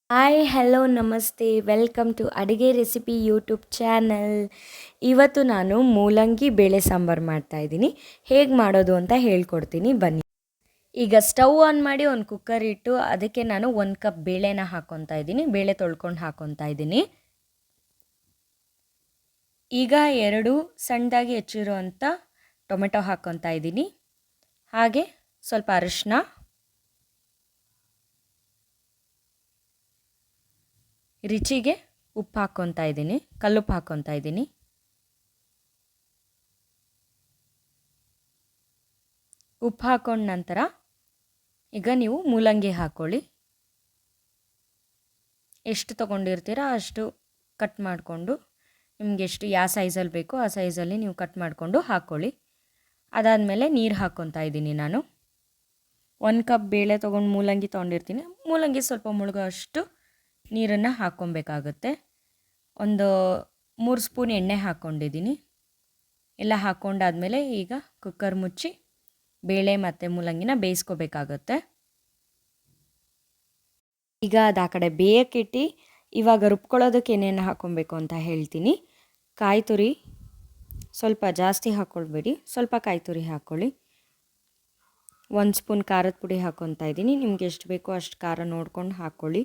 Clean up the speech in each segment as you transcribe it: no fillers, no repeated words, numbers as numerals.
Hi hello ನಮಸ್ತೆ welcome to ಅಡುಗೆ recipe YouTube channel. ಇವತ್ತು ನಾನು ಮೂಲಂಗಿ ಬೇಳೆ ಸಾಂಬಾರು ಮಾಡ್ತಾಯಿದ್ದೀನಿ. ಹೇಗೆ ಮಾಡೋದು ಅಂತ ಹೇಳ್ಕೊಡ್ತೀನಿ ಬನ್ನಿ. ಈಗ ಸ್ಟವ್ ಆನ್ ಮಾಡಿ ಒಂದು ಕುಕ್ಕರ್ ಇಟ್ಟು ಅದಕ್ಕೆ ನಾನು 1 ಕಪ್ ಬೇಳೆನ ಹಾಕ್ಕೊತಾ ಇದ್ದೀನಿ. ಬೇಳೆ ತೊಳ್ಕೊಂಡು ಹಾಕ್ಕೊತಾ ಇದ್ದೀನಿ. ಈಗ 2 ಸಣ್ಣದಾಗಿ ಹೆಚ್ಚಿರುವಂಥ ಟೊಮೆಟೊ ಹಾಕ್ಕೊತಾ ಇದ್ದೀನಿ. ಹಾಗೆ ಸ್ವಲ್ಪ ಅರಿಶಿನ, ರುಚಿಗೆ ಉಪ್ಪು ಹಾಕ್ಕೊತಾ ಇದ್ದೀನಿ, ಕಲ್ಲುಪ್ಪು ಹಾಕ್ಕೊತಾ ಇದ್ದೀನಿ. ಉಪ್ಪು ಹಾಕ್ಕೊಂಡ ನಂತರ ಈಗ ನೀವು ಮೂಲಂಗಿ ಹಾಕ್ಕೊಳ್ಳಿ. ಎಷ್ಟು ತೊಗೊಂಡಿರ್ತೀರ ಅಷ್ಟು ಕಟ್ ಮಾಡಿಕೊಂಡು ನಿಮ್ಗೆ ಎಷ್ಟು ಯಾವ ಸೈಜಲ್ಲಿ ಬೇಕೋ ಆ ಸೈಜಲ್ಲಿ ನೀವು ಕಟ್ ಮಾಡಿಕೊಂಡು ಹಾಕ್ಕೊಳ್ಳಿ. ಅದಾದಮೇಲೆ ನೀರು ಹಾಕ್ಕೊತಾ ಇದ್ದೀನಿ. ನಾನು 1 ಕಪ್ ಬೇಳೆ ತೊಗೊಂಡು ಮೂಲಂಗಿ ತೊಗೊಂಡಿರ್ತೀನಿ. ಮೂಲಂಗಿ ಸ್ವಲ್ಪ ಮುಳುಗೋ ಅಷ್ಟು ನೀರನ್ನು ಹಾಕ್ಕೊಬೇಕಾಗುತ್ತೆ. ಒಂದು 3 ಸ್ಪೂನ್ ಎಣ್ಣೆ ಹಾಕ್ಕೊಂಡಿದ್ದೀನಿ. ಎಲ್ಲ ಹಾಕ್ಕೊಂಡಾದ್ಮೇಲೆ ಈಗ ಕುಕ್ಕರ್ ಮುಚ್ಚಿ ಬೇಳೆ ಮತ್ತು ಮೂಲಂಗಿನ ಬೇಯಿಸ್ಕೋಬೇಕಾಗುತ್ತೆ. ಈಗ ಅದು ಆ ಕಡೆ ಬೇಯಕ್ಕಿಟ್ಟು ಇವಾಗ ರುಬ್ಕೊಳ್ಳೋದಕ್ಕೆ ಏನೇನು ಹಾಕ್ಕೊಬೇಕು ಅಂತ ಹೇಳ್ತೀನಿ. ಕಾಯಿ ತುರಿ ಸ್ವಲ್ಪ ಜಾಸ್ತಿ ಹಾಕ್ಕೊಳ್ಬೇಡಿ, ಸ್ವಲ್ಪ ಕಾಯಿ ತುರಿ ಹಾಕ್ಕೊಳ್ಳಿ. 1 ಸ್ಪೂನ್ ಖಾರದ ಪುಡಿ ಹಾಕ್ಕೊತಾ ಇದ್ದೀನಿ. ನಿಮ್ಗೆ ಎಷ್ಟು ಬೇಕೋ ಅಷ್ಟು ಖಾರ ನೋಡ್ಕೊಂಡು ಹಾಕ್ಕೊಳ್ಳಿ.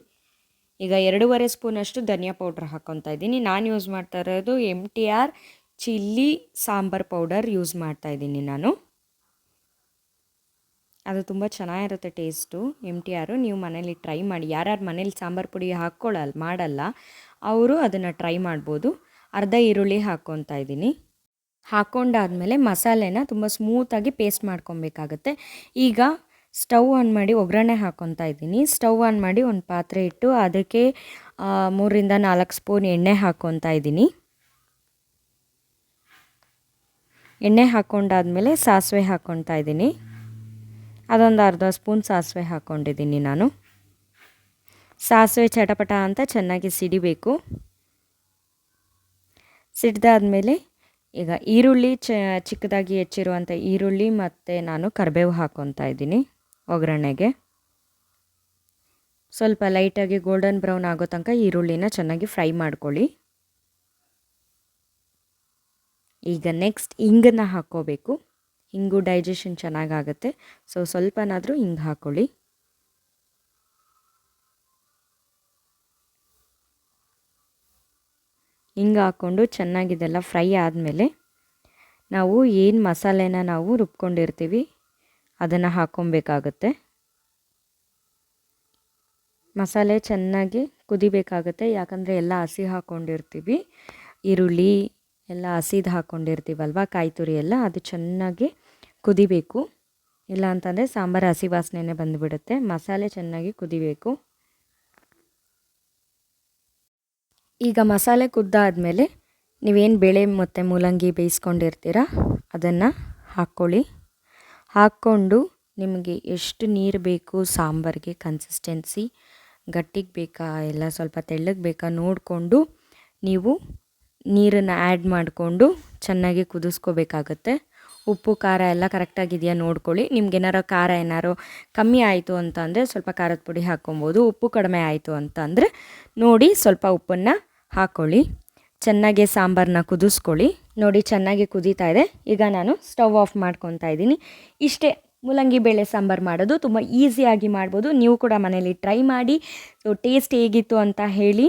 ಈಗ 2.5 ಸ್ಪೂನಷ್ಟು ಧನಿಯಾ ಪೌಡ್ರ್ ಹಾಕ್ಕೊತಾ ಇದ್ದೀನಿ. ನಾನು ಯೂಸ್ ಮಾಡ್ತಾ ಇರೋದು MTR chilli sambar powder use ಮಾಡ್ತಾಯಿದ್ದೀನಿ ನಾನು. ಅದು ತುಂಬ ಚೆನ್ನಾಗಿರುತ್ತೆ ಟೇಸ್ಟು. MTR ನೀವು ಮನೇಲಿ ಟ್ರೈ ಮಾಡಿ. ಯಾರ್ಯಾರು ಮನೇಲಿ ಸಾಂಬಾರು ಪುಡಿ ಮಾಡಲ್ಲ ಅವರು ಅದನ್ನು ಟ್ರೈ ಮಾಡ್ಬೋದು. ಅರ್ಧ ಈರುಳ್ಳಿ ಹಾಕ್ಕೊತಾ ಇದ್ದೀನಿ. ಹಾಕ್ಕೊಂಡಾದ್ಮೇಲೆ ಮಸಾಲೆನ ತುಂಬ ಸ್ಮೂತಾಗಿ ಪೇಸ್ಟ್ ಮಾಡ್ಕೊಬೇಕಾಗತ್ತೆ. ಈಗ ಸ್ಟವ್ ಆನ್ ಮಾಡಿ ಒಗ್ಗರಣೆ ಹಾಕ್ಕೊತಾ ಇದ್ದೀನಿ. ಸ್ಟವ್ ಆನ್ ಮಾಡಿ ಒಂದು ಪಾತ್ರೆ ಇಟ್ಟು ಅದಕ್ಕೆ 3ರಿಂದ 4 ಸ್ಪೂನ್ ಎಣ್ಣೆ ಹಾಕ್ಕೊತಾ ಇದ್ದೀನಿ. ಎಣ್ಣೆ ಹಾಕ್ಕೊಂಡಾದ್ಮೇಲೆ ಸಾಸಿವೆ ಹಾಕ್ಕೊತಾ ಇದ್ದೀನಿ. ಅದೊಂದು ಅರ್ಧ ಸ್ಪೂನ್ ಸಾಸಿವೆ ಹಾಕ್ಕೊಂಡಿದ್ದೀನಿ ನಾನು. ಸಾಸಿವೆ ಚಟಪಟ ಅಂತ ಚೆನ್ನಾಗಿ ಸಿಡಿಬೇಕು. ಸಿಡ್ದಾದ್ಮೇಲೆ ಈಗ ಈರುಳ್ಳಿ ಚಿಕ್ಕದಾಗಿ ಹೆಚ್ಚಿರುವಂಥ ಈರುಳ್ಳಿ ಮತ್ತು ನಾನು ಕರಿಬೇವು ಹಾಕ್ಕೊತಾ ಇದ್ದೀನಿ ಒಗ್ಗರಣೆಗೆ. ಸ್ವಲ್ಪ ಲೈಟಾಗಿ ಗೋಲ್ಡನ್ ಬ್ರೌನ್ ಆಗೋ ತನಕ ಈರುಳ್ಳಿನ ಚೆನ್ನಾಗಿ ಫ್ರೈ ಮಾಡ್ಕೊಳ್ಳಿ. ಈಗ ನೆಕ್ಸ್ಟ್ ಹಿಂಗನ್ನು ಹಾಕ್ಕೋಬೇಕು. ಹಿಂಗು ಡೈಜೆಷನ್ ಚೆನ್ನಾಗಾಗುತ್ತೆ. ಸ್ವಲ್ಪನಾದರೂ ಹಿಂಗೆ ಹಾಕ್ಕೊಳ್ಳಿ. ಹಿಂಗೆ ಹಾಕ್ಕೊಂಡು ಚೆನ್ನಾಗಿದೆಲ್ಲ ಫ್ರೈ ಆದಮೇಲೆ ನಾವು ಏನು ಮಸಾಲೆನ ನಾವು ರುಬ್ಕೊಂಡಿರ್ತೀವಿ ಅದನ್ನು ಹಾಕ್ಕೊಬೇಕಾಗತ್ತೆ. ಮಸಾಲೆ ಚೆನ್ನಾಗಿ ಕುದಿಬೇಕಾಗುತ್ತೆ. ಯಾಕಂದರೆ ಎಲ್ಲ ಹಸಿ ಹಾಕ್ಕೊಂಡಿರ್ತೀವಿ. ಈರುಳ್ಳಿ ಎಲ್ಲ ಹಸಿದು ಹಾಕ್ಕೊಂಡಿರ್ತೀವಲ್ವ, ಕಾಯಿ ತುರಿ ಎಲ್ಲ ಅದು ಚೆನ್ನಾಗಿ ಕುದಿಬೇಕು. ಇಲ್ಲ ಅಂತಂದರೆ ಸಾಂಬಾರು ಹಸಿ ವಾಸನೆನೇ ಬಂದುಬಿಡುತ್ತೆ. ಮಸಾಲೆ ಚೆನ್ನಾಗಿ ಕುದಿಬೇಕು. ಈಗ ಮಸಾಲೆ ಕುದ್ದಾದಮೇಲೆ ನೀವೇನು ಬೇಳೆ ಮತ್ತು ಮೂಲಂಗಿ ಬೇಯಿಸ್ಕೊಂಡಿರ್ತೀರ ಅದನ್ನು ಹಾಕ್ಕೊಳ್ಳಿ. ಹಾಕ್ಕೊಂಡು ನಿಮಗೆ ಎಷ್ಟು ನೀರು ಬೇಕು ಸಾಂಬಾರಿಗೆ, ಕನ್ಸಿಸ್ಟೆನ್ಸಿ ಗಟ್ಟಿಗೆ ಬೇಕಾ ಇಲ್ಲ ಸ್ವಲ್ಪ ತೆಳ್ಳಗೆ ಬೇಕಾ ನೋಡಿಕೊಂಡು ನೀವು ನೀರನ್ನು ಆ್ಯಡ್ ಮಾಡಿಕೊಂಡು ಚೆನ್ನಾಗಿ ಕುದಿಸ್ಕೋಬೇಕಾಗತ್ತೆ. ಉಪ್ಪು ಖಾರ ಎಲ್ಲ ಕರೆಕ್ಟಾಗಿದೆಯಾ ನೋಡ್ಕೊಳ್ಳಿ. ನಿಮ್ಗೇನಾರು ಖಾರ ಏನಾರು ಕಮ್ಮಿ ಆಯಿತು ಅಂತಂದರೆ ಸ್ವಲ್ಪ ಖಾರದ ಪುಡಿ ಹಾಕ್ಕೊಬೋದು. ಉಪ್ಪು ಕಡಿಮೆ ಆಯಿತು ಅಂತಂದರೆ ನೋಡಿ ಸ್ವಲ್ಪ ಉಪ್ಪನ್ನು ಹಾಕ್ಕೊಳ್ಳಿ. ಚೆನ್ನಾಗಿ ಸಾಂಬಾರನ್ನ ಕುದಿಸ್ಕೊಳ್ಳಿ. ನೋಡಿ ಚೆನ್ನಾಗಿ ಕುದೀತಾ ಇದೆ. ಈಗ ನಾನು ಸ್ಟವ್ ಆಫ್ ಮಾಡ್ಕೊತಾ ಇದ್ದೀನಿ. ಇಷ್ಟೇ, ಮೂಲಂಗಿ ಬೇಳೆ ಸಾಂಬಾರು ಮಾಡೋದು ತುಂಬ ಈಸಿಯಾಗಿ ಮಾಡ್ಬೋದು. ನೀವು ಕೂಡ ಮನೇಲಿ ಟ್ರೈ ಮಾಡಿ. ಟೇಸ್ಟ್ ಹೇಗಿತ್ತು ಅಂತ ಹೇಳಿ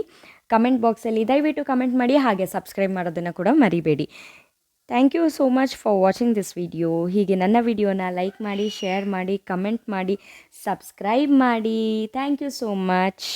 ಕಮೆಂಟ್ ಬಾಕ್ಸಲ್ಲಿ ದಯವಿಟ್ಟು ಕಮೆಂಟ್ ಮಾಡಿ. ಹಾಗೆ ಸಬ್ಸ್ಕ್ರೈಬ್ ಮಾಡೋದನ್ನು ಕೂಡ ಮರಿಬೇಡಿ. Thank you so much for watching this video. ಹೀಗೆ ನನ್ನ ವಿಡಿಯೋನ ಲೈಕ್ ಮಾಡಿ, ಶೇರ್ ಮಾಡಿ, ಕಮೆಂಟ್ ಮಾಡಿ, ಸಬ್ಸ್ಕ್ರೈಬ್ ಮಾಡಿ. Thank you so much.